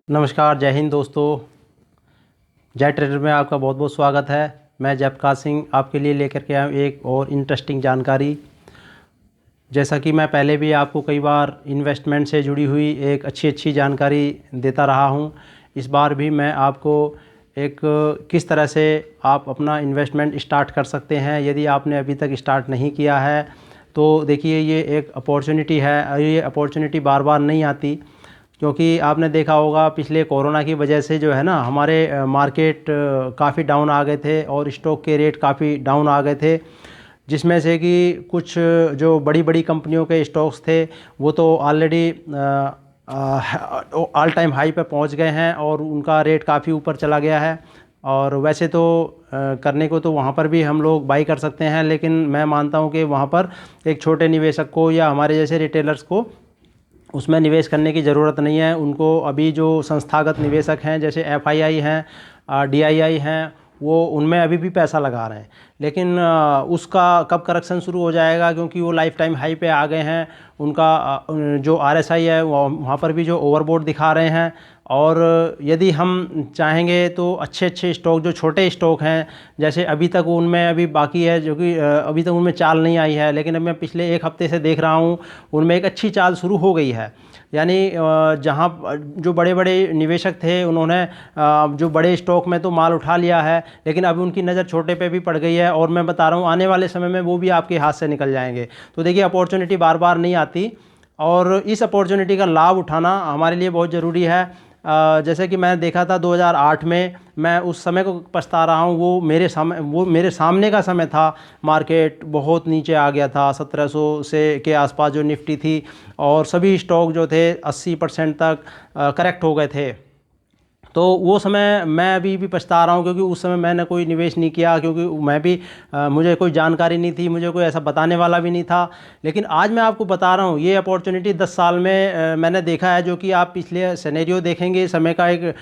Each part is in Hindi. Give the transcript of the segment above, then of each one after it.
नमस्कार, जय हिंद दोस्तों। जय ट्रेडर में आपका बहुत बहुत स्वागत है। मैं जयप्रकाश सिंह आपके लिए लेकर के आया हूँ एक और इंटरेस्टिंग जानकारी। जैसा कि मैं पहले भी आपको कई बार इन्वेस्टमेंट से जुड़ी हुई एक अच्छी जानकारी देता रहा हूँ, इस बार भी मैं आपको एक किस तरह से आप अपना इन्वेस्टमेंट स्टार्ट कर सकते हैं। यदि आपने अभी तक स्टार्ट नहीं किया है तो देखिए, ये एक अपॉर्चुनिटी है और ये अपॉर्चुनिटी बार बार नहीं आती, क्योंकि आपने देखा होगा पिछले कोरोना की वजह से जो है ना, हमारे मार्केट काफ़ी डाउन आ गए थे और स्टॉक के रेट काफ़ी डाउन आ गए थे, जिसमें से कि कुछ जो बड़ी बड़ी कंपनियों के स्टॉक्स थे वो तो ऑलरेडी ऑल टाइम हाई पे पहुंच गए हैं और उनका रेट काफ़ी ऊपर चला गया है। और वैसे तो करने को तो वहाँ पर भी हम लोग बाई कर सकते हैं, लेकिन मैं मानता हूँ कि वहाँ पर एक छोटे निवेशक को या हमारे जैसे रिटेलर्स को उसमें निवेश करने की ज़रूरत नहीं है। उनको अभी जो संस्थागत निवेशक हैं जैसे एफआईआई हैं, डीआईआई हैं, वो उनमें अभी भी पैसा लगा रहे हैं। लेकिन उसका कब करेक्शन शुरू हो जाएगा, क्योंकि वो लाइफ टाइम हाई पे आ गए हैं। उनका जो आरएसआई है वहाँ पर भी जो ओवरबोट दिखा रहे हैं। और यदि हम चाहेंगे तो अच्छे स्टॉक, जो छोटे स्टॉक हैं, जैसे अभी तक उनमें अभी बाकी है, जो कि अभी तक उनमें चाल नहीं आई है, लेकिन अब मैं पिछले एक हफ्ते से देख रहा हूँ उनमें एक अच्छी चाल शुरू हो गई है। यानी जहाँ जो बड़े बड़े निवेशक थे उन्होंने जो बड़े स्टॉक में तो माल उठा लिया है, लेकिन अभी उनकी नज़र छोटे पे भी पड़ गई है। और मैं बता रहा हूँ आने वाले समय में वो भी आपके हाथ से निकल जाएंगे। तो देखिए, अपॉर्चुनिटी बार बार नहीं आती और इस अपॉर्चुनिटी का लाभ उठाना हमारे लिए बहुत ज़रूरी है। जैसे कि मैंने देखा था 2008 में, मैं उस समय को पछता रहा हूँ। वो मेरे सामने का समय था। मार्केट बहुत नीचे आ गया था, 1700 से के आसपास जो निफ्टी थी, और सभी स्टॉक जो थे 80% तक करेक्ट हो गए थे। तो वो समय मैं अभी भी पछता रहा हूँ, क्योंकि उस समय मैंने कोई निवेश नहीं किया, क्योंकि मैं भी मुझे कोई जानकारी नहीं थी, मुझे कोई ऐसा बताने वाला भी नहीं था। लेकिन आज मैं आपको बता रहा हूँ, ये अपॉर्चुनिटी 10 साल में मैंने देखा है। जो कि आप पिछले सिनेरियो देखेंगे, समय का एक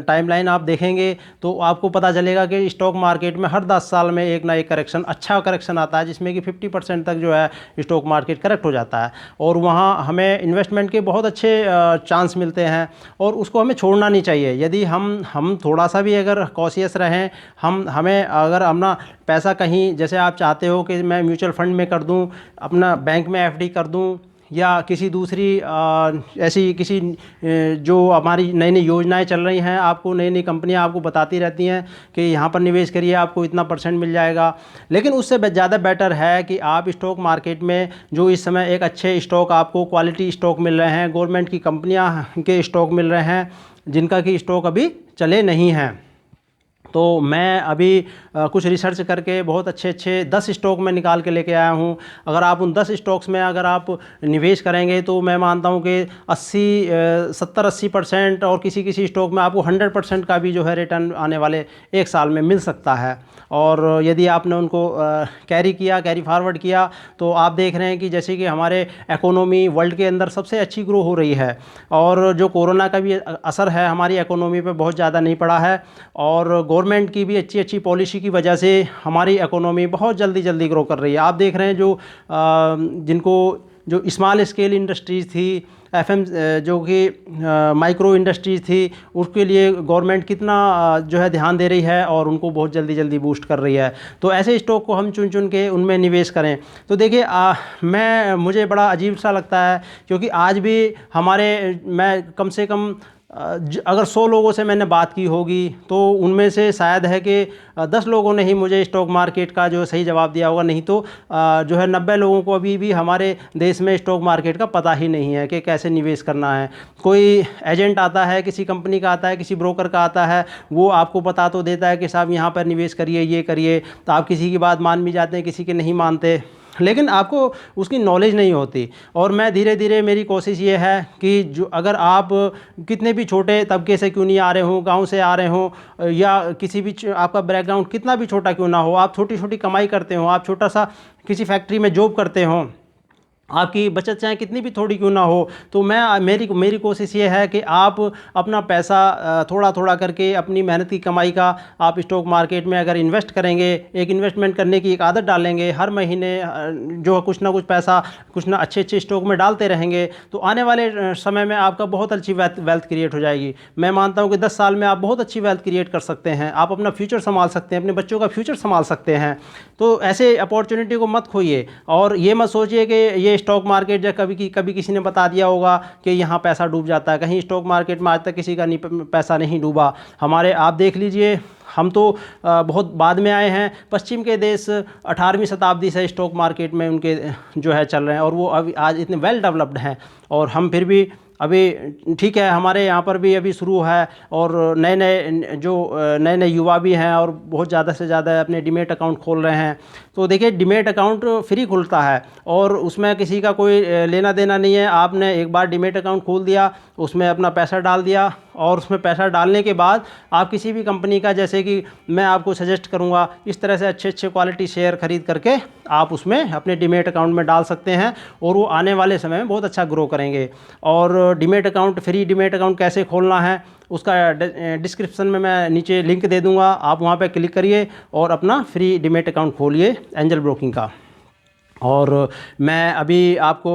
टाइमलाइन आप देखेंगे तो आपको पता चलेगा कि स्टॉक मार्केट में हर 10 साल में एक ना एक करेक्शन, अच्छा करेक्शन आता है, जिसमें कि 50% तक जो है स्टॉक मार्केट करेक्ट हो जाता है। और वहाँ हमें इन्वेस्टमेंट के बहुत अच्छे चांस मिलते हैं और उसको हमें छोड़ना नहीं चाहिए। यदि हम थोड़ा सा भी अगर कॉशियस रहें, हमें अगर अपना पैसा कहीं, जैसे आप चाहते हो कि मैं म्यूचुअल फंड में कर दूं, अपना बैंक में एफडी कर दूं, या किसी दूसरी ऐसी किसी जो हमारी नई नई योजनाएं चल रही हैं, आपको नई नई कंपनियां आपको बताती रहती हैं कि यहाँ पर निवेश करिए, आपको इतना % मिल जाएगा। लेकिन उससे ज़्यादा बेटर है कि आप स्टॉक मार्केट में जो इस समय एक अच्छे स्टॉक, आपको क्वालिटी स्टॉक मिल रहे हैं, गवर्नमेंट की कंपनियाँ के स्टॉक मिल रहे हैं, जिनका कि स्टॉक अभी चले नहीं हैं। तो मैं अभी कुछ रिसर्च करके बहुत अच्छे 10 स्टॉक में निकाल के लेके आया हूँ। अगर आप उन 10 स्टॉक्स में अगर आप निवेश करेंगे तो मैं मानता हूँ कि 70-80% और किसी किसी स्टॉक में आपको 100% का भी जो है रिटर्न आने वाले एक साल में मिल सकता है। और यदि आपने उनको कैरी फॉरवर्ड किया, तो आप देख रहे हैं कि जैसे कि हमारे इकोनॉमी वर्ल्ड के अंदर सबसे अच्छी ग्रो हो रही है, और जो कोरोना का भी असर है हमारी इकोनॉमी पे बहुत ज़्यादा नहीं पड़ा है, और गवर्नमेंट की भी अच्छी पॉलिसी की वजह से हमारी इकोनॉमी बहुत जल्दी ग्रो कर रही है। आप देख रहे हैं जिनको जो स्मॉल स्केल इंडस्ट्रीज़ थी, एफएम जो कि माइक्रो इंडस्ट्रीज़ थी, उसके लिए गवर्नमेंट कितना जो है ध्यान दे रही है और उनको बहुत जल्दी बूस्ट कर रही है। तो ऐसे स्टॉक को हम चुन के उनमें निवेश करें। तो देखिए, मुझे बड़ा अजीब सा लगता है, क्योंकि आज भी मैं कम से कम अगर 100 लोगों से मैंने बात की होगी तो उनमें से शायद है कि 10 लोगों ने ही मुझे स्टॉक मार्केट का जो सही जवाब दिया होगा, नहीं तो जो है 90 लोगों को अभी भी हमारे देश में स्टॉक मार्केट का पता ही नहीं है कि कैसे निवेश करना है। कोई एजेंट आता है, किसी कंपनी का आता है, किसी ब्रोकर का आता है, वो आपको बता तो देता है कि साहब यहाँ पर निवेश करिए, ये करिए, तो आप किसी की बात मान भी जाते हैं, किसी की नहीं मानते, लेकिन आपको उसकी नॉलेज नहीं होती। और मैं धीरे मेरी कोशिश ये है कि जो अगर आप कितने भी छोटे तबके से क्यों नहीं आ रहे हो, गांव से आ रहे हो, या किसी भी आपका बैकग्राउंड कितना भी छोटा क्यों ना हो, आप छोटी कमाई करते हो, आप छोटा सा किसी फैक्ट्री में जॉब करते हो, आपकी बचत चाहे कितनी भी थोड़ी क्यों ना हो, तो मेरी मेरी कोशिश ये है कि आप अपना पैसा थोड़ा थोड़ा करके अपनी मेहनत की कमाई का आप स्टॉक मार्केट में अगर इन्वेस्ट करेंगे, एक इन्वेस्टमेंट करने की एक आदत डालेंगे, हर महीने जो कुछ ना कुछ पैसा कुछ ना अच्छे अच्छे स्टॉक में डालते रहेंगे, तो आने वाले समय में आपका बहुत अच्छी वेल्थ क्रिएट हो जाएगी। मैं मानता हूँ कि 10 साल में आप बहुत अच्छी वेल्थ क्रिएट कर सकते हैं, आप अपना फ्यूचर संभाल सकते हैं, अपने बच्चों का फ्यूचर संभाल सकते हैं। तो ऐसे अपॉर्चुनिटी को मत खोइए, और ये मत सोचिए कि ये स्टॉक मार्केट जो कभी किसी ने बता दिया होगा कि यहाँ पैसा डूब जाता है। कहीं स्टॉक मार्केट में आज तक किसी का पैसा नहीं डूबा। हमारे आप देख लीजिए, हम तो बहुत बाद में आए हैं। पश्चिम के देश 18वीं शताब्दी से स्टॉक मार्केट में उनके जो है चल रहे हैं, और वो अभी आज इतने वेल डेवलप्ड हैं, और हम फिर भी अभी ठीक है, हमारे यहाँ पर भी अभी शुरू है, और नए नए युवा भी हैं और बहुत ज़्यादा से ज़्यादा अपने डीमेट अकाउंट खोल रहे हैं। तो देखिए, डीमेट अकाउंट फ्री खुलता है और उसमें किसी का कोई लेना देना नहीं है। आपने एक बार डीमेट अकाउंट खोल दिया, उसमें अपना पैसा डाल दिया, और उसमें पैसा डालने के बाद आप किसी भी कंपनी का, जैसे कि मैं आपको सजेस्ट करूंगा, इस तरह से अच्छे अच्छे क्वालिटी शेयर खरीद करके आप उसमें अपने डीमेट अकाउंट में डाल सकते हैं, और वो आने वाले समय में बहुत अच्छा ग्रो करेंगे। और demat account, free demat account कैसे खोलना है उसका डिस्क्रिप्शन में मैं नीचे लिंक दे दूंगा, आप वहाँ पे क्लिक करिए और अपना फ्री डीमेट अकाउंट खोलिए एंजल ब्रोकिंग का। और मैं अभी आपको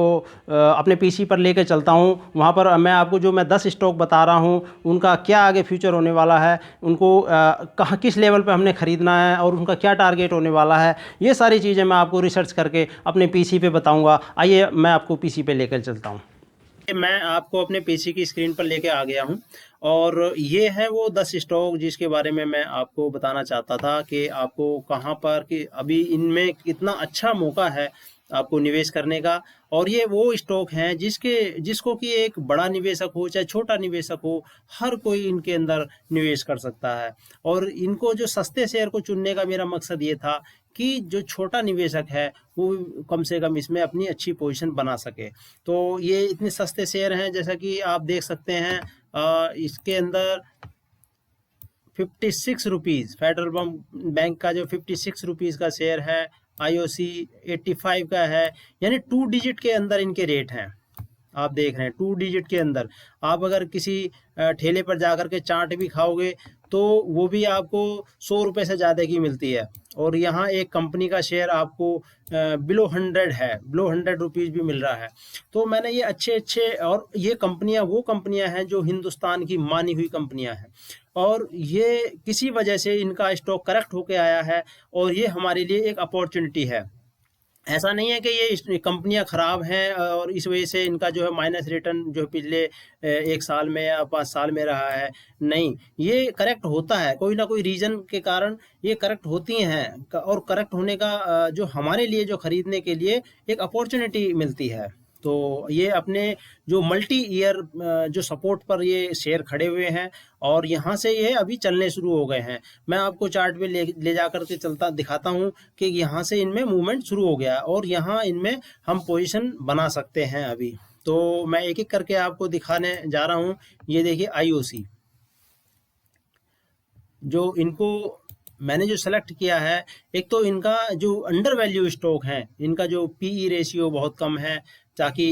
अपने पीसी पर लेकर चलता हूँ, वहाँ पर मैं आपको जो मैं 10 स्टॉक बता रहा हूँ उनका क्या आगे फ्यूचर होने वाला है, उनको कहाँ किस लेवल पे हमने ख़रीदना है, और उनका क्या टारगेट होने वाला है, ये सारी चीज़ें मैं आपको रिसर्च करके अपने पीसी पे बताऊँगा। आइए मैं आपको पीसी पे लेकर चलता हूँ। मैं आपको अपने पीसी की स्क्रीन पर लेके आ गया हूँ, और ये है वो 10 स्टॉक जिसके बारे में मैं आपको बताना चाहता था कि आपको कहाँ पर, कि अभी इनमें कितना अच्छा मौका है आपको निवेश करने का। और ये वो स्टॉक हैं जिसको कि एक बड़ा निवेशक हो चाहे छोटा निवेशक हो, हर कोई इनके अंदर निवेश कर सकता है। और इनको जो सस्ते शेयर को चुनने का मेरा मकसद ये था कि जो छोटा निवेशक है वो कम से कम इसमें अपनी अच्छी पोजीशन बना सके। तो ये इतने सस्ते शेयर हैं, जैसा कि आप देख सकते हैं, इसके अंदर 56 रुपीज़ फेडरल बैंक का जो 56 रुपीज़ का शेयर है, आईओसी 85 का है, यानी 2 डिजिट के अंदर इनके रेट हैं। आप देख रहे हैं 2 डिजिट के अंदर। आप अगर किसी ठेले पर जाकर के चाट भी खाओगे तो वो भी आपको 100 रुपये से ज़्यादा की मिलती है। और यहाँ एक कंपनी का शेयर आपको बिलो 100 है, बिलो 100 रुपीज़ भी मिल रहा है। तो मैंने ये अच्छे अच्छे, और ये कंपनियाँ वो कंपनियाँ हैं जो हिंदुस्तान की मानी हुई कंपनियाँ हैं, और ये किसी वजह से इनका स्टॉक करेक्ट होके आया है, और ये हमारे लिए एक अपॉर्चुनिटी है। ऐसा नहीं है कि ये कंपनियां खराब हैं और इस वजह से इनका जो है माइनस रिटर्न जो पिछले 1 साल में या 5 साल में रहा है। नहीं, ये करेक्ट होता है, कोई ना कोई रीजन के कारण ये करेक्ट होती हैं, और करेक्ट होने का जो हमारे लिए जो खरीदने के लिए एक अपॉर्चुनिटी मिलती है। तो ये अपने जो मल्टी ईयर जो सपोर्ट पर ये शेयर खड़े हुए हैं, और यहाँ से ये अभी चलने शुरू हो गए हैं। मैं आपको चार्ट पे ले जा करके चलता दिखाता हूँ कि यहाँ से इनमें मूवमेंट शुरू हो गया है, और यहाँ इनमें हम पोजीशन बना सकते हैं अभी। तो मैं एक एक करके आपको दिखाने जा रहा हूँ। ये देखिए आईओसी, जो इनको मैंने जो सेलेक्ट किया है, एक तो इनका जो अंडर वैल्यू स्टॉक है, इनका जो पीई रेशियो बहुत कम है, ताकि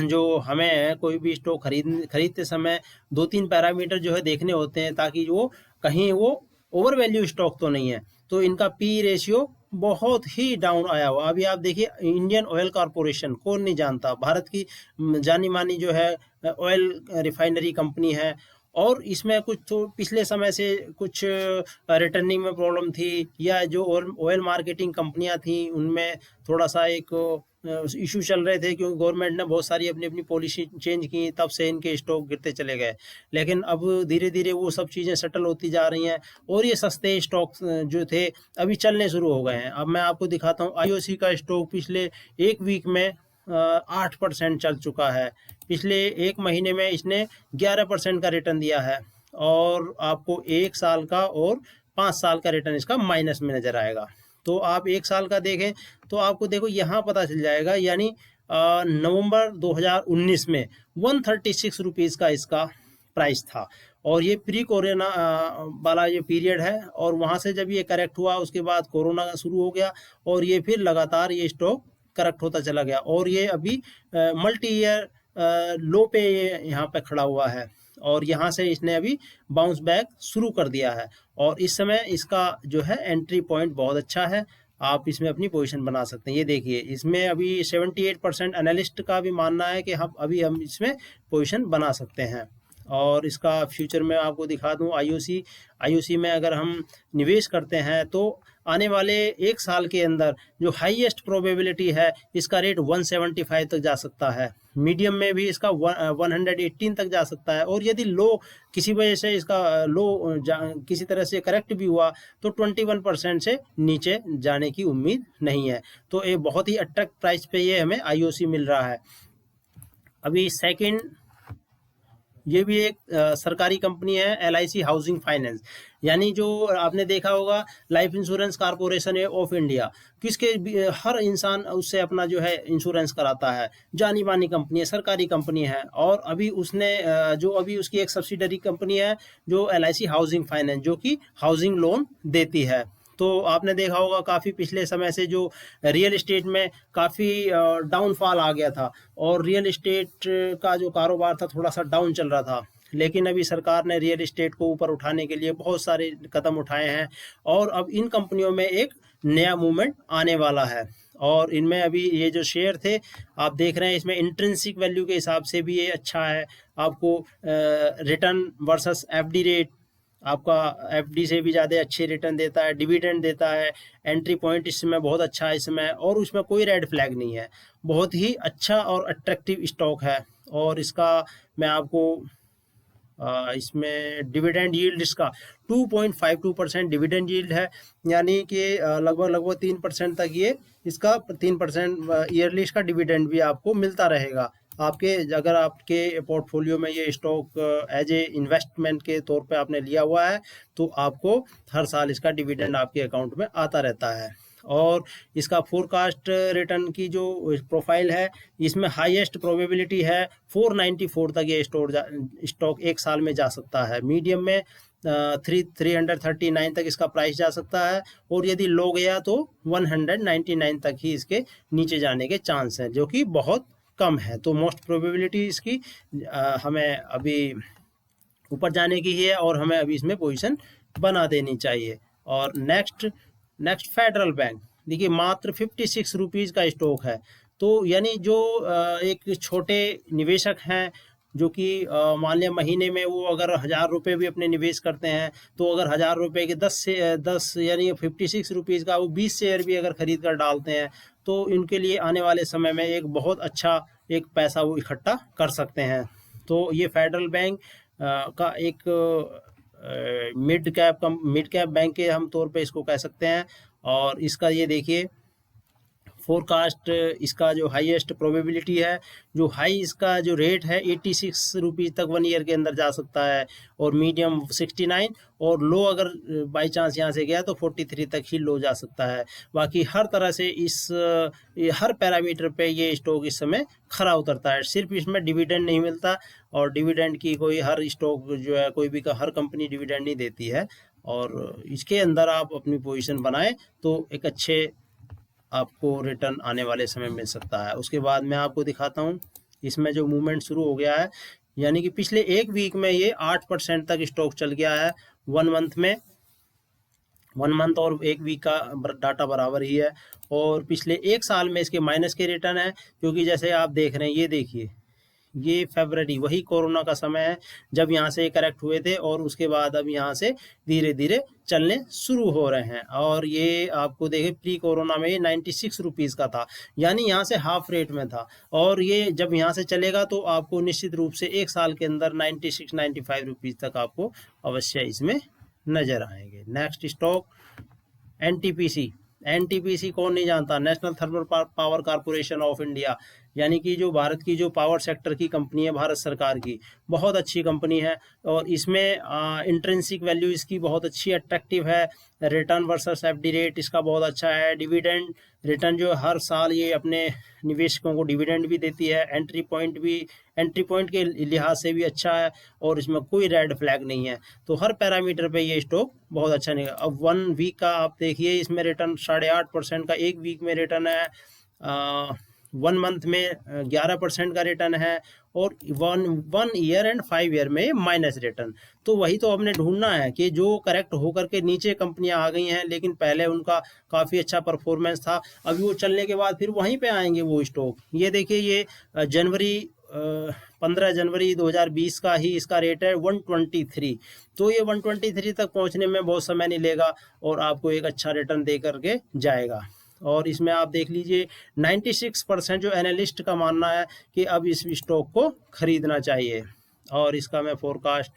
जो हमें कोई भी स्टॉक खरीदते समय 2-3 पैरामीटर जो है देखने होते हैं, ताकि वो कहीं वो ओवर वैल्यू स्टॉक तो नहीं है। तो इनका पी रेशियो बहुत ही डाउन आया हुआ। अभी आप देखिए, इंडियन ऑयल कॉरपोरेशन कौन नहीं जानता, भारत की जानी मानी जो है ऑयल रिफाइनरी कंपनी है, और इसमें कुछ तो पिछले समय से कुछ रिटर्निंग में प्रॉब्लम थी, या जो ऑयल मार्केटिंग कंपनियां थी उनमें थोड़ा सा एक इशू चल रहे थे, क्योंकि गवर्नमेंट ने बहुत सारी अपनी अपनी पॉलिसी चेंज की, तब से इनके स्टॉक गिरते चले गए। लेकिन अब धीरे धीरे वो सब चीज़ें सेटल होती जा रही हैं, और ये सस्ते स्टॉक जो थे अभी चलने शुरू हो गए हैं। अब मैं आपको दिखाता हूँ, आईओसी का स्टॉक पिछले 1 वीक में 8% चल चुका है। पिछले 1 महीने में इसने 11% का रिटर्न दिया है, और आपको 1 साल का और 5 साल का रिटर्न इसका माइनस में नज़र आएगा। तो आप 1 साल का देखें तो आपको देखो यहाँ पता चल जाएगा, यानी नवंबर 2019 में 136 रुपीज़ का इसका प्राइस था, और ये प्री कोरोना वाला ये पीरियड है। और वहाँ से जब ये करेक्ट हुआ उसके बाद कोरोना शुरू हो गया, और ये फिर लगातार ये स्टॉक करेक्ट होता चला गया और ये अभी मल्टी ईयर लो पे ये यहाँ पे खड़ा हुआ है और यहाँ से इसने अभी बाउंस बैक शुरू कर दिया है और इस समय इसका जो है एंट्री पॉइंट बहुत अच्छा है। आप इसमें अपनी पोजीशन बना सकते हैं। ये देखिए इसमें अभी 78% एनालिस्ट का भी मानना है कि हम इसमें पोजीशन बना सकते हैं। और इसका फ्यूचर में आपको दिखा दूं, आईओसी में अगर हम निवेश करते हैं तो आने वाले एक साल के अंदर जो हाईएस्ट प्रोबेबिलिटी है इसका रेट 175 तक जा सकता है, मीडियम में भी इसका 118 तक जा सकता है और यदि लो किसी वजह से इसका किसी तरह से करेक्ट भी हुआ तो 21% से नीचे जाने की उम्मीद नहीं है। तो ये बहुत ही अट्रैक्टिव प्राइस पे ये हमें आईओसी मिल रहा है। अभी सेकंड, ये भी एक सरकारी कंपनी है LIC हाउसिंग फाइनेंस, यानी जो आपने देखा होगा life insurance corporation of India, किसके हर इंसान उससे अपना जो है इंश्योरेंस कराता है, जानी मानी कंपनी है, सरकारी कंपनी है। और अभी उसने जो अभी उसकी एक सब्सिडरी कंपनी है जो LIC हाउसिंग फाइनेंस, जो कि हाउसिंग लोन देती है। तो आपने देखा होगा काफ़ी पिछले समय से जो रियल एस्टेट में काफ़ी डाउनफॉल आ गया था और रियल एस्टेट का जो कारोबार था थोड़ा सा डाउन चल रहा था, लेकिन अभी सरकार ने रियल एस्टेट को ऊपर उठाने के लिए बहुत सारे कदम उठाए हैं और अब इन कंपनियों में एक नया मूवमेंट आने वाला है। और इनमें अभी ये जो शेयर थे आप देख रहे हैं, इसमें इंट्रिंसिक वैल्यू के हिसाब से भी ये अच्छा है। आपको रिटर्न वर्सेस FD रेट आपका FD से भी ज़्यादा अच्छे रिटर्न देता है, डिविडेंड देता है, एंट्री पॉइंट इस समय बहुत अच्छा है इसमें और उसमें कोई रेड फ्लैग नहीं है। बहुत ही अच्छा और अट्रैक्टिव स्टॉक है और इसका मैं आपको इसमें डिविडेंड यील्ड इसका 2.52% डिविडेंड यील्ड है, यानी कि लगभग 3% तक ये इसका 3% ईयरली इसका डिविडेंड भी आपको मिलता रहेगा। अगर आपके पोर्टफोलियो में ये स्टॉक एज ए इन्वेस्टमेंट के तौर पे आपने लिया हुआ है तो आपको हर साल इसका डिविडेंड आपके अकाउंट में आता रहता है। और इसका फोरकास्ट रिटर्न की जो प्रोफाइल है इसमें हाईएस्ट प्रोबेबिलिटी है 494 तक ये स्टॉक एक साल में जा सकता है, मीडियम में 339 तक इसका प्राइस जा सकता है और यदि लो गया तो 199 तक ही इसके नीचे जाने के चांस हैं, जो कि बहुत कम है। तो मोस्ट प्रोबेबिलिटी इसकी हमें अभी ऊपर जाने की है और हमें अभी इसमें पोजीशन बना देनी चाहिए। और नेक्स्ट फेडरल बैंक, देखिए मात्र 56 रुपीज़ का स्टॉक है। तो यानी जो एक छोटे निवेशक हैं जो कि मान लिया महीने में वो अगर 1000 रुपये भी अपने निवेश करते हैं तो अगर 1000 रुपये के 10 यानी 56 रुपीज़ का वो 20 शेयर भी अगर खरीद कर डालते हैं तो इनके लिए आने वाले समय में एक बहुत अच्छा एक पैसा वो इकट्ठा कर सकते हैं। तो ये फेडरल बैंक का एक मिड कैप बैंक के हम तौर पे इसको कह सकते हैं। और इसका ये देखिए फोरकास्ट, इसका जो हाईएस्ट प्रोबेबिलिटी है, जो हाई इसका जो रेट है 86 रुपीज़ तक 1 ईयर के अंदर जा सकता है और मीडियम 69 और लो अगर बाई चांस यहाँ से गया तो 43 तक ही लो जा सकता है। बाकी हर तरह से हर पैरामीटर पे ये स्टॉक इस समय खरा उतरता है। सिर्फ इसमें डिविडेंड नहीं मिलता और डिविडेंड की कोई हर स्टॉक जो है कोई भी हर कंपनी डिविडेंड नहीं देती है और इसके अंदर आप अपनी पोजीशन बनाएं तो एक अच्छे आपको रिटर्न आने वाले समय मिल सकता है। उसके बाद मैं आपको दिखाता हूँ इसमें जो मूवमेंट शुरू हो गया है, यानी कि पिछले एक वीक में ये 8% तक स्टॉक चल गया है। 1 मंथ और एक वीक का डाटा बराबर ही है और पिछले एक साल में इसके माइनस के रिटर्न है, क्योंकि जैसे आप देख रहे हैं ये देखिए ये फरवरी वही कोरोना का समय है जब यहाँ से करेक्ट हुए थे और उसके बाद अब यहाँ से धीरे धीरे चलने शुरू हो रहे हैं। और ये आपको देखे प्री कोरोना में ये 96 रुपीज़ का था, यानी यहाँ से हाफ रेट में था और ये जब यहाँ से चलेगा तो आपको निश्चित रूप से एक साल के अंदर 96-95 रुपीज़ तक आपको अवश्य इसमें नज़र आएंगे। नेक्स्ट स्टॉक NTPC कौन नहीं जानता, national thermal power corporation of India, यानी कि जो भारत की जो पावर सेक्टर की कंपनी है भारत सरकार की, बहुत अच्छी कंपनी है और इसमें इंट्रिंसिक वैल्यू इसकी बहुत अच्छी अट्रैक्टिव है। रिटर्न वर्सेस FD रेट इसका बहुत अच्छा है। डिविडेंड रिटर्न जो हर साल ये अपने निवेशकों को डिविडेंड भी देती है। एंट्री पॉइंट के लिहाज से भी अच्छा है और इसमें कोई रेड फ्लैग नहीं है। तो हर पैरामीटर पे ये स्टॉक बहुत अच्छा नहीं है। अब 1 वीक का आप देखिए इसमें रिटर्न 8.5% का एक वीक में रिटर्न है। 1 मंथ में 11% का रिटर्न है, और 1 ईयर एंड 5 ईयर में माइनस रिटर्न। तो वही तो हमने ढूंढना है कि जो करेक्ट होकर के नीचे कंपनियां आ गई हैं, लेकिन पहले उनका काफ़ी अच्छा परफॉर्मेंस था, अभी वो चलने के बाद फिर वहीं पे आएंगे वो स्टॉक। ये देखिए, ये जनवरी 15 जनवरी 2020 का ही इसका रेट है 123। तो ये 123 तक पहुंचने में बहुत समय नहीं लेगा और आपको एक अच्छा रिटर्न दे करके जाएगा। और इसमें आप देख लीजिए 96% जो एनालिस्ट का मानना है कि अब इस स्टॉक को खरीदना चाहिए। और इसका मैं फोरकास्ट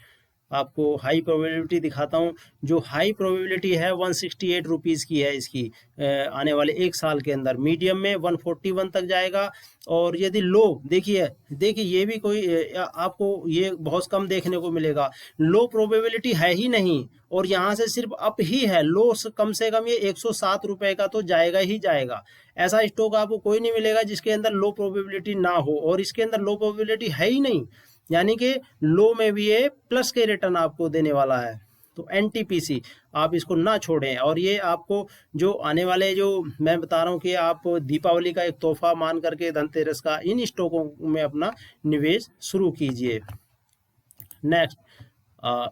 आपको हाई प्रोबेबिलिटी दिखाता हूँ। जो हाई प्रोबेबिलिटी है 168 रुपीज़ की है इसकी, आने वाले एक साल के अंदर। मीडियम में 141 तक जाएगा, और यदि लो देखिए ये भी कोई आपको ये बहुत कम देखने को मिलेगा। लो प्रोबेबिलिटी है ही नहीं, और यहाँ से सिर्फ अप ही है। लो कम से कम ये 107 रुपए का तो जाएगा ही जाएगा। ऐसा स्टॉक आपको कोई नहीं मिलेगा जिसके अंदर लो प्रोबेबिलिटी ना हो, और इसके अंदर लो प्रोबेबिलिटी है ही नहीं, यानी कि लो में भी ये प्लस के रिटर्न आपको देने वाला है। तो एनटीपीसी आप इसको ना छोड़ें। और ये आपको जो आने वाले, जो मैं बता रहा हूँ कि आप दीपावली का एक तोहफा मान करके धनतेरस का इन स्टॉकों में अपना निवेश शुरू कीजिए। नेक्स्ट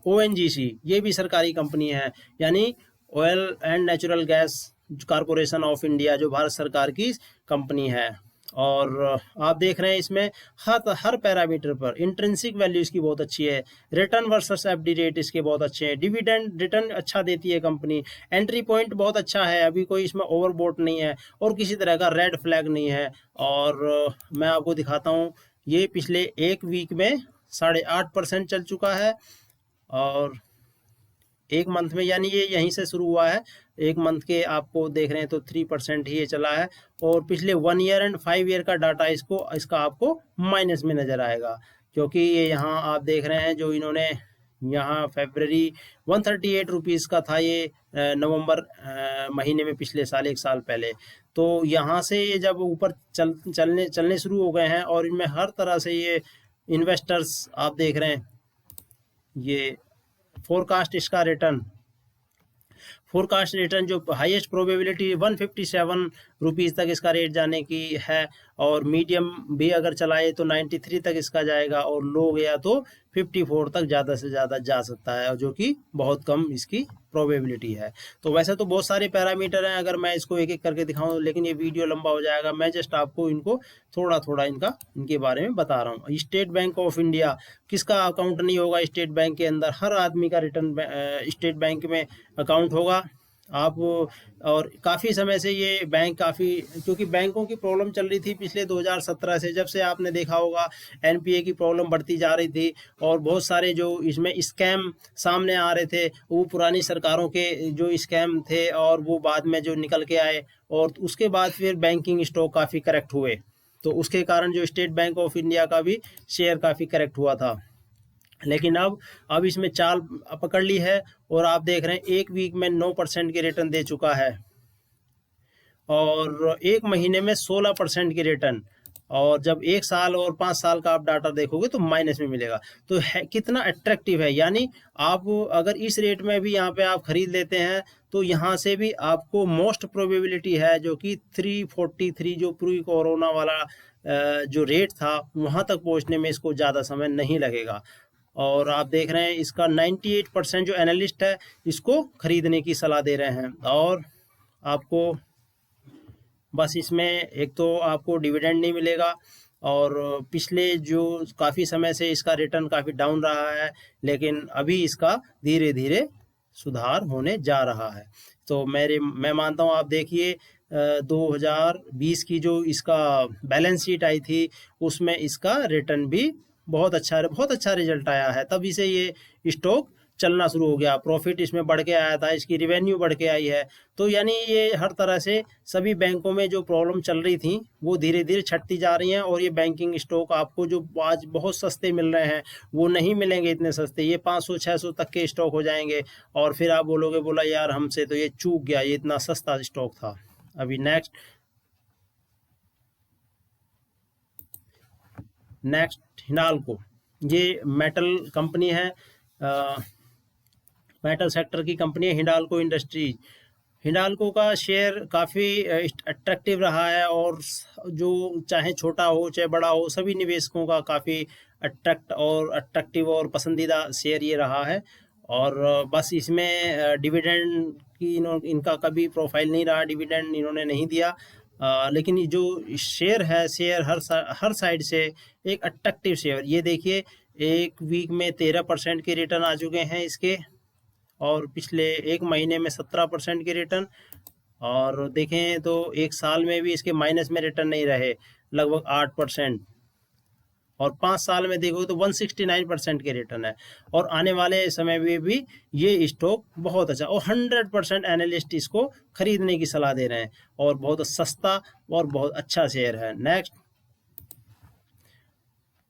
ओएनजीसी, ये भी सरकारी कंपनी है, यानी oil and natural gas corporation of India, जो भारत सरकार की कंपनी है। और आप देख रहे हैं इसमें हर पैरामीटर पर इंट्रिंसिक वैल्यू इसकी बहुत अच्छी है, रिटर्न वर्सेस एफडी रेट इसके बहुत अच्छे हैं, डिविडेंड रिटर्न अच्छा देती है कंपनी, एंट्री पॉइंट बहुत अच्छा है, अभी कोई इसमें ओवरबोट नहीं है और किसी तरह का रेड फ्लैग नहीं है। और मैं आपको दिखाता हूँ, ये पिछले एक वीक में 8.5% चल चुका है, और एक मंथ में, यानी ये यहीं से शुरू हुआ है, एक मंथ के आपको देख रहे हैं तो 3% ही ये चला है। और पिछले 1 ईयर एंड 5 ईयर का डाटा इसका आपको माइनस में नज़र आएगा, क्योंकि ये यहाँ आप देख रहे हैं जो इन्होंने यहाँ फरवरी 138 रुपीज़ का था ये नवंबर महीने में पिछले साल, एक साल पहले। तो यहाँ से ये जब ऊपर चलने शुरू हो गए हैं, और इनमें हर तरह से ये इन्वेस्टर्स आप देख रहे हैं, ये फोरकास्ट इसका रिटर्न, फोरकास्ट रिटर्न जो हाईएस्ट प्रोबेबिलिटी 157 रुपीज़ तक इसका रेट जाने की है, और मीडियम भी अगर चलाए तो 93 तक इसका जाएगा, और लो गया तो 54 तक ज़्यादा से ज़्यादा जा सकता है, और जो कि बहुत कम इसकी प्रोबेबिलिटी है। तो वैसे तो बहुत सारे पैरामीटर हैं, अगर मैं इसको एक एक करके दिखाऊं लेकिन ये वीडियो लंबा हो जाएगा। मैं जस्ट आपको इनको थोड़ा थोड़ा इनके बारे में बता रहा हूँ। स्टेट बैंक ऑफ इंडिया, किसका अकाउंट नहीं होगा स्टेट बैंक के अंदर? हर आदमी का रिटर्न स्टेट बैंक में अकाउंट होगा। आप, और काफ़ी समय से ये बैंक क्योंकि बैंकों की प्रॉब्लम चल रही थी पिछले 2017 से, जब से आपने देखा होगा एनपीए की प्रॉब्लम बढ़ती जा रही थी, और बहुत सारे जो इसमें स्कैम सामने आ रहे थे, वो पुरानी सरकारों के जो स्कैम थे, और वो बाद में जो निकल के आए, और उसके बाद फिर बैंकिंग स्टॉक काफ़ी करेक्ट हुए। तो उसके कारण जो स्टेट बैंक ऑफ इंडिया का भी शेयर काफ़ी करेक्ट हुआ था। लेकिन अब इसमें चाल पकड़ ली है, और आप देख रहे हैं एक वीक में 9% के रिटर्न दे चुका है, और एक महीने में 16% के रिटर्न, और जब एक साल और 5 साल का आप डाटा देखोगे तो माइनस में मिलेगा। तो है कितना अट्रैक्टिव है, यानी आप अगर इस रेट में भी यहाँ पे आप खरीद लेते हैं तो यहाँ से भी आपको मोस्ट प्रोबेबिलिटी है जो कि 343 जो प्री कोरोना वाला जो रेट था वहाँ तक पहुँचने में इसको ज़्यादा समय नहीं लगेगा। और आप देख रहे हैं इसका 98% जो एनालिस्ट है इसको खरीदने की सलाह दे रहे हैं। और आपको बस इसमें एक तो आपको डिविडेंड नहीं मिलेगा, और पिछले जो काफ़ी समय से इसका रिटर्न काफ़ी डाउन रहा है, लेकिन अभी इसका धीरे धीरे सुधार होने जा रहा है। तो मैं मानता हूँ, आप देखिए 2020 की जो इसका बैलेंस शीट आई थी उसमें इसका रिटर्न भी बहुत अच्छा रिजल्ट आया है, तभी से ये स्टॉक चलना शुरू हो गया, प्रॉफिट इसमें बढ़ के आया था, इसकी रिवेन्यू बढ़ के आई है। तो यानी ये हर तरह से सभी बैंकों में जो प्रॉब्लम चल रही थी वो धीरे धीरे छटती जा रही हैं, और ये बैंकिंग स्टॉक आपको जो आज बहुत सस्ते मिल रहे हैं वो नहीं मिलेंगे इतने सस्ते, ये 500-600 तक के स्टॉक हो जाएंगे, और फिर आप बोलोगे बोला यार हमसे तो ये चूक गया, ये इतना सस्ता स्टॉक था। अभी नेक्स्ट हिंडाल्को, ये मेटल कंपनी है, मेटल सेक्टर की कंपनी है हिंडाल्को इंडस्ट्रीज। हिंडाल्को का शेयर काफ़ी अट्रैक्टिव रहा है, और जो चाहे छोटा हो चाहे बड़ा हो, सभी निवेशकों का काफ़ी अट्रैक्टिव और पसंदीदा शेयर ये रहा है। और बस इसमें डिविडेंड की इनका कभी प्रोफाइल नहीं रहा, डिविडेंड इन्होंने नहीं दिया। लेकिन ये जो शेयर है, शेयर हर साइड से एक अट्रैक्टिव शेयर। ये देखिए, एक वीक में 13% के रिटर्न आ चुके हैं इसके, और पिछले एक महीने में 17% के रिटर्न। और देखें तो एक साल में भी इसके माइनस में रिटर्न नहीं रहे, लगभग 8%। और 5 साल में देखो तो 169% के रिटर्न है। और आने वाले समय में भी ये स्टॉक बहुत अच्छा, और 100% एनालिस्ट इसको खरीदने की सलाह दे रहे हैं, और बहुत सस्ता और बहुत अच्छा शेयर है। नेक्स्ट,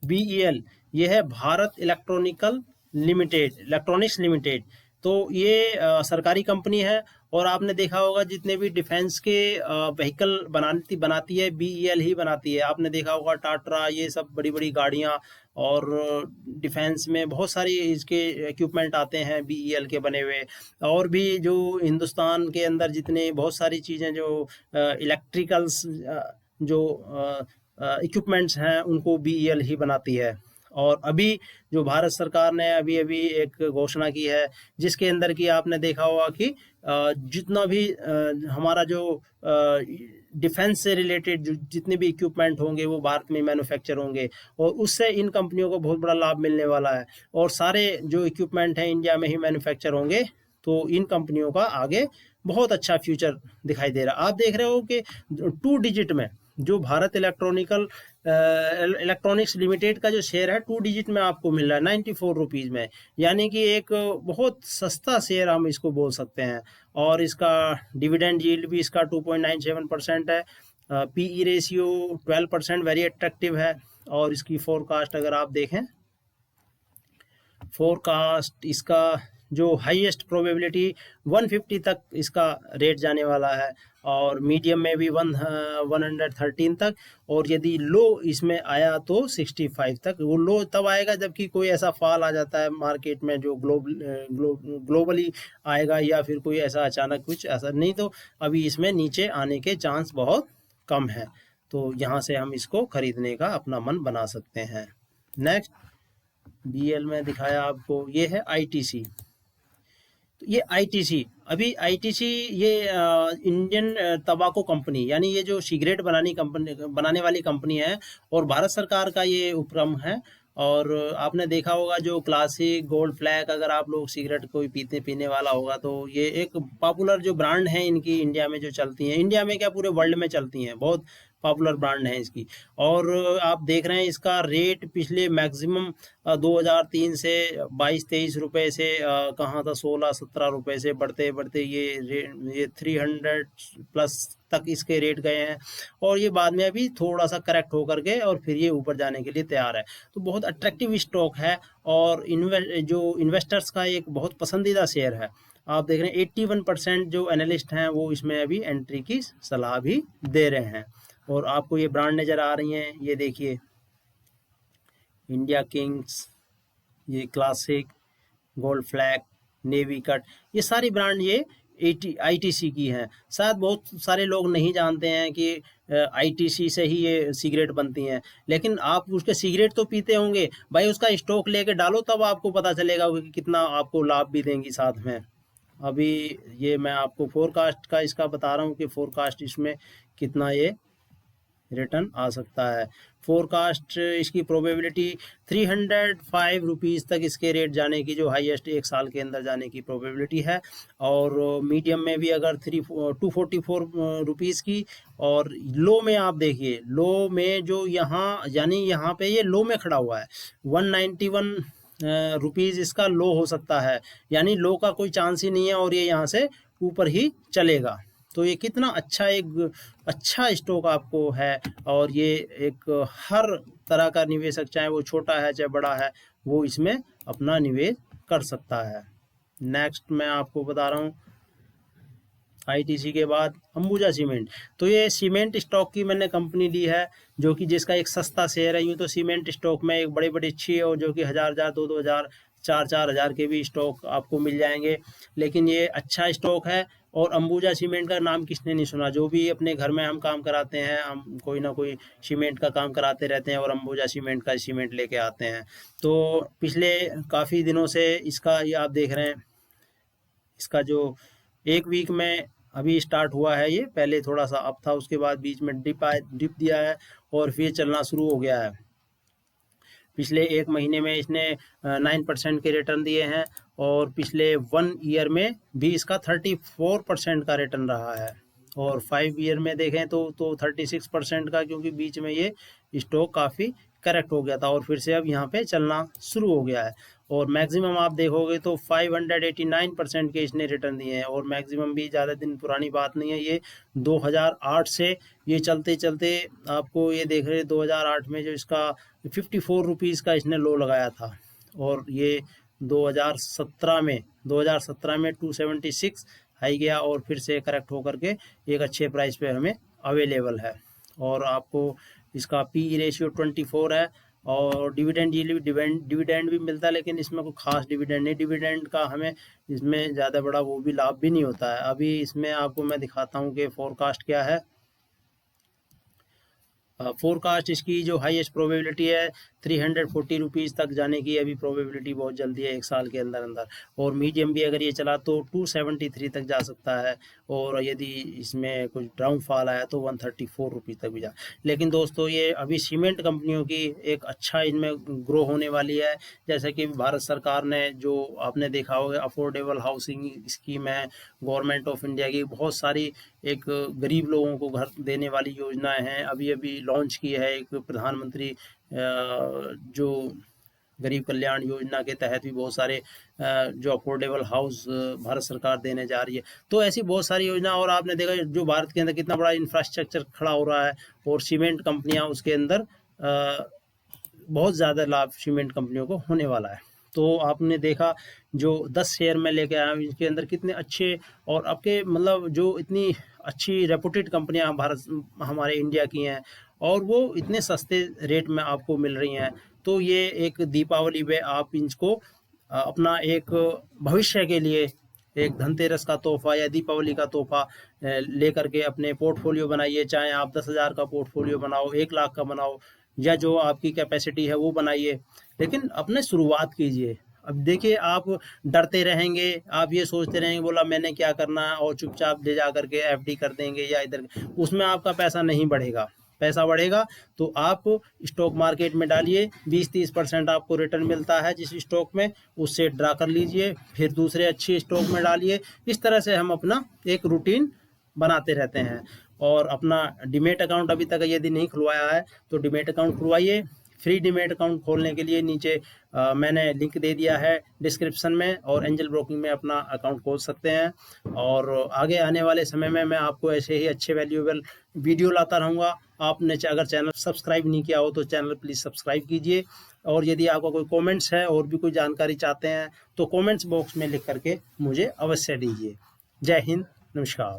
BEL, ये है भारत इलेक्ट्रॉनिक्स लिमिटेड। तो ये सरकारी कंपनी है, और आपने देखा होगा जितने भी डिफेंस के व्हीकल बनाती है, BEL ही बनाती है। आपने देखा होगा टाटा, ये सब बड़ी बड़ी गाड़ियां, और डिफेंस में बहुत सारी इसके इक्विपमेंट आते हैं BEL के बने हुए। और भी जो हिंदुस्तान के अंदर जितने बहुत सारी चीज़ें जो इलेक्ट्रिकल्स जो इक्विपमेंट्स हैं, उनको BEL ही बनाती है। और अभी जो भारत सरकार ने अभी अभी एक घोषणा की है, जिसके अंदर की आपने देखा होगा कि जितना भी हमारा जो डिफेंस से रिलेटेड जितने भी इक्विपमेंट होंगे वो भारत में मैन्युफैक्चर होंगे, और उससे इन कंपनियों को बहुत बड़ा लाभ मिलने वाला है। और सारे जो इक्विपमेंट हैं इंडिया में ही मैन्युफैक्चर होंगे, तो इन कंपनियों का आगे बहुत अच्छा फ्यूचर दिखाई दे रहा है। आप देख रहे हो कि 2 डिजिट में जो भारत इलेक्ट्रॉनिक्स लिमिटेड का जो शेयर है, 2 डिजिट में आपको मिल रहा है 94 रुपीज़ में, यानी कि एक बहुत सस्ता शेयर हम इसको बोल सकते हैं। और इसका डिविडेंड यील्ड भी इसका 2.97% है। PE रेशियो 12%, वेरी अट्रैक्टिव है। और इसकी फोरकास्ट अगर आप देखें, फोरकास्ट इसका जो हाईएस्ट प्रोबेबिलिटी 150 तक इसका रेट जाने वाला है, और मीडियम में भी 113 तक, और यदि लो इसमें आया तो 65 तक। वो लो तब आएगा जबकि कोई ऐसा फॉल आ जाता है मार्केट में जो ग्लोबली आएगा, या फिर कोई ऐसा अचानक कुछ ऐसा, नहीं तो अभी इसमें नीचे आने के चांस बहुत कम है। तो यहाँ से हम इसको खरीदने का अपना मन बना सकते हैं। नेक्स्ट, BEL में दिखाया आपको, ये है ITC। तो ये ITC, अभी ITC ये इंडियन तंबाकू कंपनी, यानी ये जो सिगरेट बनाने वाली कंपनी है, और भारत सरकार का ये उपक्रम है। और आपने देखा होगा जो क्लासिक, गोल्ड फ्लैग, अगर आप लोग सिगरेट कोई पीने वाला होगा तो ये एक पॉपुलर जो ब्रांड है इनकी, इंडिया में जो चलती हैं, इंडिया में क्या पूरे वर्ल्ड में चलती हैं, बहुत पॉपुलर ब्रांड है इसकी। और आप देख रहे हैं इसका रेट पिछले मैक्सिमम 2003 से 22-23 रुपये से कहाँ था 16-17 रुपये से बढ़ते बढ़ते ये 300 प्लस तक इसके रेट गए हैं। और ये बाद में अभी थोड़ा सा करेक्ट होकर के और फिर ये ऊपर जाने के लिए तैयार है। तो बहुत अट्रैक्टिव स्टॉक है, और जो इन्वेस्टर्स का एक बहुत पसंदीदा शेयर है। आप देख रहे हैं 81% जो एनालिस्ट हैं वो इसमें अभी एंट्री की सलाह भी दे रहे हैं। और आपको ये ब्रांड नज़र आ रही हैं, ये देखिए, इंडिया किंग्स, ये classic, gold flag, navy cut, ये सारी ब्रांड ये ITC की हैं। शायद बहुत सारे लोग नहीं जानते हैं कि ITC से ही ये सिगरेट बनती हैं, लेकिन आप उसके सिगरेट तो पीते होंगे भाई, उसका स्टॉक लेके डालो तब आपको पता चलेगा कि कितना आपको लाभ भी देंगी साथ में। अभी ये मैं आपको फोरकास्ट का इसका बता रहा हूँ कि फोरकास्ट इसमें कितना ये रिटर्न आ सकता है। फोरकास्ट इसकी प्रोबेबिलिटी 305 रुपीज़ तक इसके रेट जाने की, जो हाईएस्ट एक साल के अंदर जाने की प्रोबेबिलिटी है। और मीडियम में भी अगर 244 रुपीज़ की, और लो में आप देखिए, लो में जो यहाँ, यानी यहाँ पे ये लो में खड़ा हुआ है, 191 रुपीज़ इसका लो हो सकता है, यानी लो का कोई चांस ही नहीं है, और ये यहाँ से ऊपर ही चलेगा। तो ये कितना एक अच्छा स्टॉक आपको है। और ये एक हर तरह का निवेशक, चाहे वो छोटा है चाहे बड़ा है, वो इसमें अपना निवेश कर सकता है। नेक्स्ट मैं आपको बता रहा हूँ, ITC के बाद अंबुजा सीमेंट। तो ये सीमेंट स्टॉक की मैंने कंपनी ली है, जो कि जिसका एक सस्ता शेयर है। यूँ तो सीमेंट स्टॉक में एक बड़ी अच्छी है, और जो कि 1000 2-2 हज़ार 4-4 हज़ार के भी स्टॉक आपको मिल जाएंगे। लेकिन ये अच्छा स्टॉक है। और अंबुजा सीमेंट का नाम किसने नहीं सुना। जो भी अपने घर में हम काम कराते हैं, हम कोई ना कोई सीमेंट का काम कराते रहते हैं और अंबुजा सीमेंट का सीमेंट लेके आते हैं। तो पिछले काफ़ी दिनों से इसका ये आप देख रहे हैं, इसका जो एक वीक में अभी स्टार्ट हुआ है, ये पहले थोड़ा सा अप था, उसके बाद बीच में डिप दिया है और फिर चलना शुरू हो गया है। पिछले एक महीने में इसने 9% के रिटर्न दिए हैं और पिछले 1 ईयर में भी इसका 34% का रिटर्न रहा है। और 5 ईयर में देखें तो 36% का, क्योंकि बीच में ये स्टॉक काफ़ी करेक्ट हो गया था और फिर से अब यहाँ पे चलना शुरू हो गया है। और मैक्सिमम आप देखोगे तो 589% के इसने रिटर्न दिए हैं। और मैक्सिमम भी ज़्यादा दिन पुरानी बात नहीं है, ये 2008 से ये चलते चलते आपको ये देख रहे 2008 में जो इसका 54 रुपीज़ का इसने लो लगाया था और ये 2017 में 276 हाई गया और फिर से करेक्ट होकर के एक अच्छे प्राइस पे हमें अवेलेबल है। और आपको इसका पी रेशियो 24 है और डिविडेंड भी मिलता है, लेकिन इसमें कोई खास डिविडेंड नहीं। डिविडेंड का हमें इसमें ज़्यादा बड़ा वो भी लाभ भी नहीं होता है। अभी इसमें आपको मैं दिखाता हूँ कि फोरकास्ट क्या है। फोरकास्ट इसकी जो हाईएस्ट प्रोबेबिलिटी है 340 रुपीज़ तक जाने की अभी प्रोबेबिलिटी बहुत जल्दी है, 1 साल के अंदर अंदर। और मीडियम भी अगर ये चला तो 273 तक जा सकता है और यदि इसमें कुछ डाउनफॉल आया तो 134 रुपीज़ तक भी जा। लेकिन दोस्तों ये अभी सीमेंट कंपनियों की एक अच्छा इनमें ग्रो होने वाली है। जैसे कि भारत सरकार ने, जो आपने देखा होगा, अफोर्डेबल हाउसिंग स्कीम है गवर्नमेंट ऑफ इंडिया की, बहुत सारी एक गरीब लोगों को घर देने वाली योजनाएं हैं। अभी अभी लॉन्च की है एक प्रधानमंत्री जो गरीब कल्याण योजना के तहत भी बहुत सारे जो अफोर्डेबल हाउस भारत सरकार देने जा रही है। तो ऐसी बहुत सारी योजना। और आपने देखा जो भारत के अंदर कितना बड़ा इंफ्रास्ट्रक्चर खड़ा हो रहा है और सीमेंट कंपनियां उसके अंदर बहुत ज़्यादा लाभ सीमेंट कंपनियों को होने वाला है। तो आपने देखा जो 10 शेयर में लेके आया हूँ, इसके अंदर कितने अच्छे और आपके मतलब जो इतनी अच्छी रेपुटेड कंपनियां हमारे इंडिया की हैं और वो इतने सस्ते रेट में आपको मिल रही हैं। तो ये एक दीपावली पे आप इनको अपना एक भविष्य के लिए एक धनतेरस का तोहफा या दीपावली का तोहफा लेकर के अपने पोर्टफोलियो बनाइए। चाहे आप 10,000 का पोर्टफोलियो बनाओ, 1 लाख का बनाओ, या जो आपकी कैपेसिटी है वो बनाइए, लेकिन अपने शुरुआत कीजिए। अब देखिए आप डरते रहेंगे, आप ये सोचते रहेंगे बोला मैंने क्या करना है और चुपचाप ले जा करके एफडी कर देंगे या इधर, उसमें आपका पैसा नहीं बढ़ेगा। पैसा बढ़ेगा तो आप स्टॉक मार्केट में डालिए, 20-30% आपको रिटर्न मिलता है जिस स्टॉक में, उससे ड्रा कर लीजिए, फिर दूसरे अच्छे स्टॉक में डालिए। इस तरह से हम अपना एक रूटीन बनाते रहते हैं। और अपना डीमेट अकाउंट अभी तक यदि नहीं खुलवाया है तो डीमेट अकाउंट खुलवाइए। फ्री डीमेट अकाउंट खोलने के लिए नीचे मैंने लिंक दे दिया है डिस्क्रिप्शन में, और एंजल ब्रोकिंग में अपना अकाउंट खोल सकते हैं। और आगे आने वाले समय में मैं आपको ऐसे ही अच्छे वैल्यूएबल वीडियो लाता रहूँगा। आपने अगर चैनल सब्सक्राइब नहीं किया हो तो चैनल प्लीज़ सब्सक्राइब कीजिए। और यदि आपका कोई कमेंट्स है और भी कोई जानकारी चाहते हैं तो कमेंट्स बॉक्स में लिख करके मुझे अवश्य दीजिए। जय हिंद, नमस्कार।